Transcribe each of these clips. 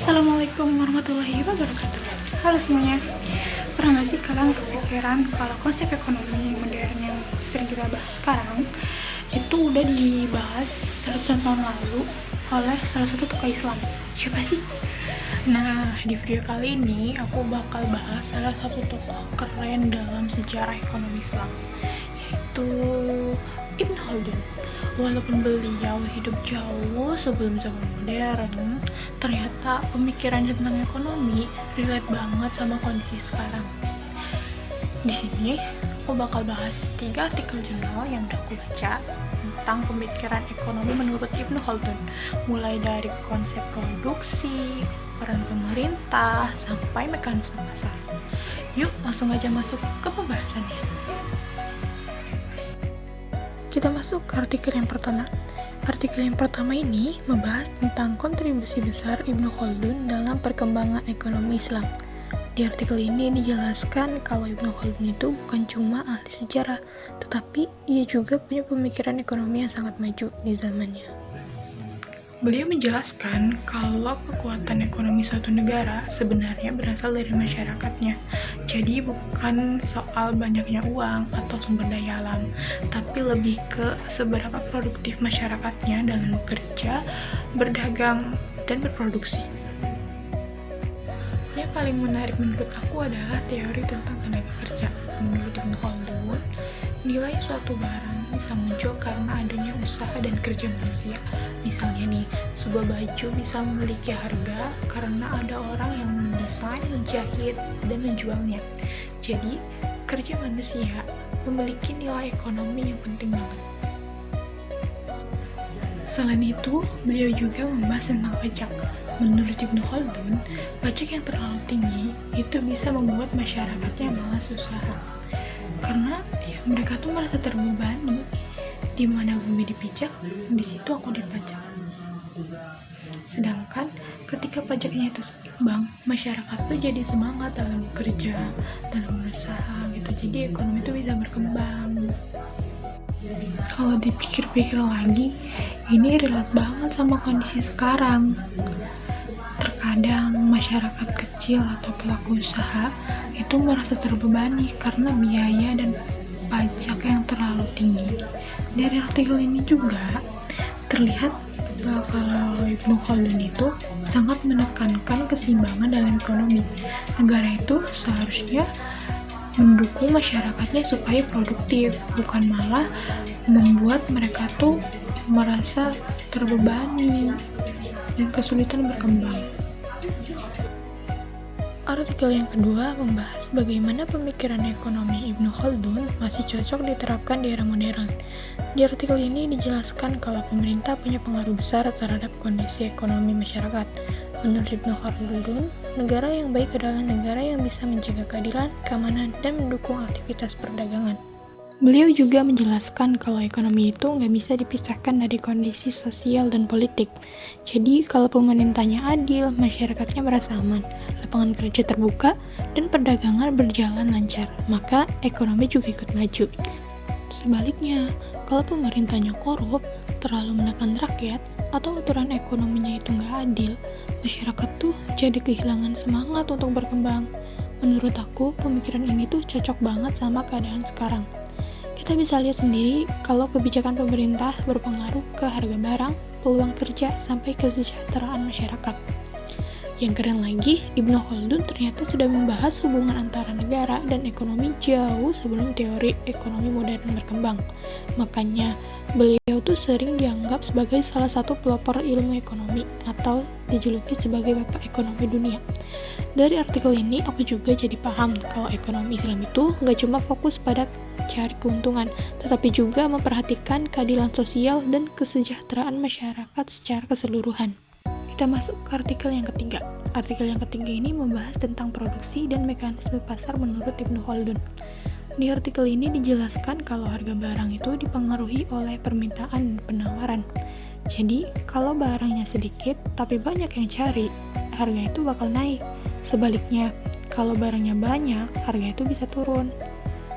Assalamualaikum warahmatullahi wabarakatuh. Halo semuanya. Pernah nggak sih kalian kepikiran kalau konsep ekonomi modern yang sering kita bahas sekarang itu udah dibahas 100 tahun lalu oleh salah satu tokoh Islam? Siapa sih? Nah, di video kali ini aku bakal bahas salah satu tokoh keren dalam sejarah ekonomi Islam, yaitu Ibn Khaldun. Walaupun beliau hidup jauh sebelum zaman modern, ternyata pemikiran tentang ekonomi relate banget sama kondisi sekarang. Di sini aku bakal bahas 3 artikel jurnal yang udah aku baca tentang pemikiran ekonomi menurut Ibn Khaldun, mulai dari konsep produksi, peran pemerintah, sampai mekanisme pasar. Yuk langsung aja masuk ke pembahasannya. Kita masuk ke artikel yang pertama. Artikel yang pertama ini membahas tentang kontribusi besar Ibn Khaldun dalam perkembangan ekonomi Islam. Di artikel ini dijelaskan kalau Ibn Khaldun itu bukan cuma ahli sejarah, tetapi ia juga punya pemikiran ekonomi yang sangat maju di zamannya. Beliau menjelaskan kalau kekuatan ekonomi suatu negara sebenarnya berasal dari masyarakatnya. Jadi bukan soal banyaknya uang atau sumber daya alam, tapi lebih ke seberapa produktif masyarakatnya dalam bekerja, berdagang, dan berproduksi. Yang paling menarik menurut aku adalah teori tentang tenaga kerja. Menurut Ibn Khaldun, nilai suatu barang bisa muncul karena adanya usaha dan kerja manusia. Misalnya nih, sebuah baju bisa memiliki harga karena ada orang yang mendesain, menjahit, dan menjualnya. Jadi, kerja manusia memiliki nilai ekonomi yang penting banget. Selain itu, beliau juga membahas tentang pajak. Menurut Ibn Khaldun, pajak yang terlalu tinggi itu bisa membuat masyarakatnya malas usaha. Karena mereka tuh merasa terbebani, di mana bumi dipijak, di situ aku dipajak. Sedangkan ketika pajaknya itu seimbang, masyarakat tuh jadi semangat dalam bekerja, dalam berusaha gitu. Jadi ekonomi itu bisa berkembang. Kalau dipikir-pikir lagi, ini relate banget sama kondisi sekarang. Terkadang masyarakat kecil atau pelaku usaha itu merasa terbebani karena biaya dan pajak yang terlalu tinggi. Dari artikel ini juga terlihat bahwa kalau Ibn Khaldun itu sangat menekankan keseimbangan dalam ekonomi. Negara itu seharusnya mendukung masyarakatnya supaya produktif, bukan malah membuat mereka tuh merasa terbebani dan kesulitan berkembang. Artikel yang kedua membahas bagaimana pemikiran ekonomi Ibn Khaldun masih cocok diterapkan di era modern. Di artikel ini dijelaskan kalau pemerintah punya pengaruh besar terhadap kondisi ekonomi masyarakat. Menurut Ibn Khaldun, negara yang baik adalah negara yang bisa menjaga keadilan, keamanan, dan mendukung aktivitas perdagangan. Beliau juga menjelaskan kalau ekonomi itu nggak bisa dipisahkan dari kondisi sosial dan politik. Jadi kalau pemerintahnya adil, masyarakatnya merasa aman, lapangan kerja terbuka, dan perdagangan berjalan lancar, maka ekonomi juga ikut maju. Sebaliknya, kalau pemerintahnya korup, terlalu menekan rakyat, atau aturan ekonominya itu nggak adil, masyarakat tuh jadi kehilangan semangat untuk berkembang. Menurut aku, pemikiran ini tuh cocok banget sama keadaan sekarang. Kita bisa lihat sendiri kalau kebijakan pemerintah berpengaruh ke harga barang, peluang kerja, sampai kesejahteraan masyarakat. Yang keren lagi, Ibn Khaldun ternyata sudah membahas hubungan antara negara dan ekonomi jauh sebelum teori ekonomi modern berkembang. Makanya, beliau tuh sering dianggap sebagai salah satu pelopor ilmu ekonomi atau dijuluki sebagai bapak ekonomi dunia. Dari artikel ini, aku juga jadi paham kalau ekonomi Islam itu nggak cuma fokus pada cari keuntungan, tetapi juga memperhatikan keadilan sosial dan kesejahteraan masyarakat secara keseluruhan. Kita masuk ke artikel yang ketiga. Artikel yang ketiga ini membahas tentang produksi dan mekanisme pasar menurut Ibn Khaldun. Di artikel ini dijelaskan kalau harga barang itu dipengaruhi oleh permintaan dan penawaran. Jadi, kalau barangnya sedikit tapi banyak yang cari, harga itu bakal naik. Sebaliknya, kalau barangnya banyak, harga itu bisa turun.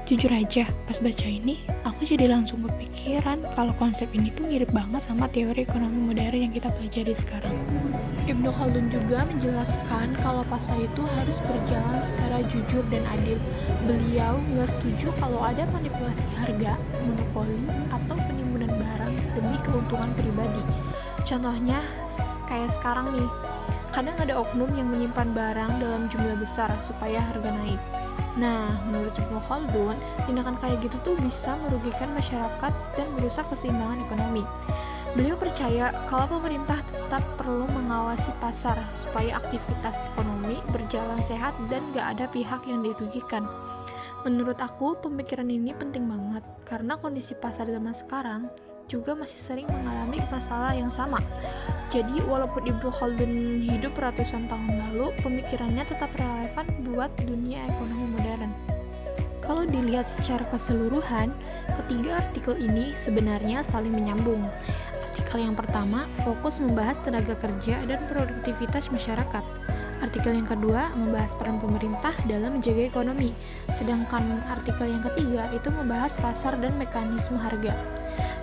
Jujur aja, pas baca ini, aku jadi langsung kepikiran kalau konsep ini tuh mirip banget sama teori ekonomi modern yang kita pelajari sekarang. Ibnu Khaldun juga menjelaskan kalau pasar itu harus berjalan secara jujur dan adil. Beliau nggak setuju kalau ada manipulasi harga, monopoli, atau penimbunan barang demi keuntungan pribadi. Contohnya kayak sekarang nih, kadang ada oknum yang menyimpan barang dalam jumlah besar supaya harga naik. Nah, menurut Ibnu Khaldun, tindakan kayak gitu tuh bisa merugikan masyarakat dan merusak keseimbangan ekonomi. Beliau percaya kalau pemerintah tetap perlu mengawasi pasar supaya aktivitas ekonomi berjalan sehat dan gak ada pihak yang dirugikan. Menurut aku, pemikiran ini penting banget karena kondisi pasar zaman sekarang juga masih sering mengalami masalah yang sama. Jadi, walaupun Ibnu Khaldun hidup ratusan tahun lalu, pemikirannya tetap relevan buat dunia ekonomi modern. Kalau dilihat secara keseluruhan, ketiga artikel ini sebenarnya saling menyambung. Artikel yang pertama fokus membahas tenaga kerja dan produktivitas masyarakat. Artikel yang kedua membahas peran pemerintah dalam menjaga ekonomi. Sedangkan artikel yang ketiga itu membahas pasar dan mekanisme harga.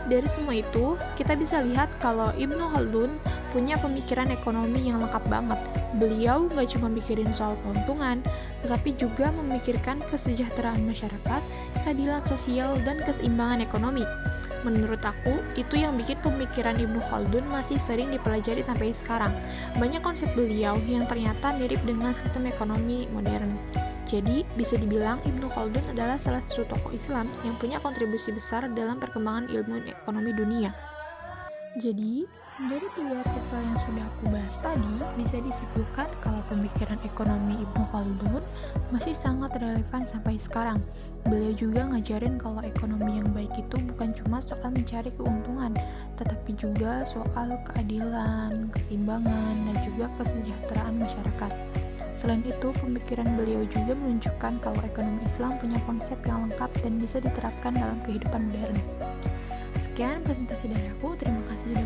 Dari semua itu, kita bisa lihat kalau Ibnu Khaldun punya pemikiran ekonomi yang lengkap banget. Beliau gak cuma mikirin soal keuntungan, tetapi juga memikirkan kesejahteraan masyarakat, keadilan sosial, dan keseimbangan ekonomi. Menurut aku, itu yang bikin pemikiran Ibnu Khaldun masih sering dipelajari sampai sekarang. Banyak konsep beliau yang ternyata mirip dengan sistem ekonomi modern. Jadi, bisa dibilang Ibnu Khaldun adalah salah satu tokoh Islam yang punya kontribusi besar dalam perkembangan ilmu ekonomi dunia. Jadi, dari tiga artikel yang sudah aku bahas tadi, bisa disimpulkan kalau pemikiran ekonomi Ibnu Khaldun masih sangat relevan sampai sekarang. Beliau juga ngajarin kalau ekonomi yang baik itu bukan cuma soal mencari keuntungan, tetapi juga soal keadilan, keseimbangan, dan juga kesejahteraan masyarakat. Selain itu, pemikiran beliau juga menunjukkan kalau ekonomi Islam punya konsep yang lengkap dan bisa diterapkan dalam kehidupan modern. Sekian presentasi dari aku, terima kasih sudah